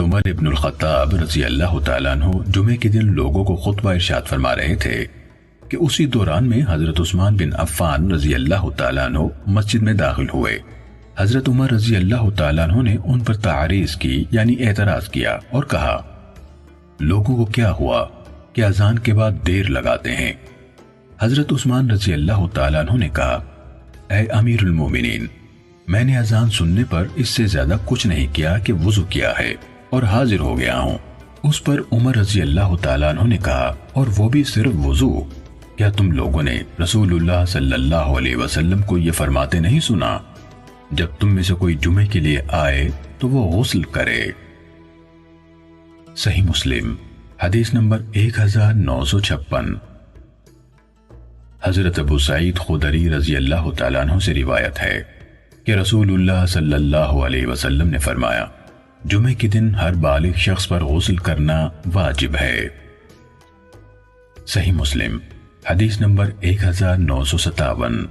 حضرت عمر ابن الخطاب رضی اللہ تعالیٰ عنہ جمعے کے دن لوگوں کو خطبہ ارشاد فرما رہے تھے کہ اسی دوران میں حضرت عثمان بن عفان رضی اللہ تعالیٰ عنہ مسجد میں داخل ہوئے۔ حضرت عمر رضی اللہ تعالیٰ عنہ نے ان پر تعریض کی یعنی اعتراض کیا اور کہا، لوگوں کو کیا ہوا کہ اذان کے بعد دیر لگاتے ہیں؟ حضرت عثمان رضی اللہ تعالیٰ عنہ نے کہا، اے امیر المومنین، میں نے اذان سننے پر اس سے زیادہ کچھ نہیں کیا کہ وضو کیا ہے اور حاضر ہو گیا ہوں۔ اس پر عمر رضی اللہ تعالیٰ عنہ نے کہا، اور وہ بھی صرف وضو؟ کیا تم لوگوں نے رسول اللہ صلی اللہ علیہ وسلم کو یہ فرماتے نہیں سنا، جب تم میں سے کوئی جمعے کے لیے آئے تو وہ غسل کرے؟ صحیح مسلم حدیث نمبر 1956۔ حضرت ابو سعید خدری رضی اللہ تعالیٰ عنہ سے روایت ہے کہ رسول اللہ صلی اللہ علیہ وسلم نے فرمایا، جمعے کے دن ہر بالغ شخص پر غسل کرنا واجب ہے۔ صحیح مسلم حدیث نمبر 1957۔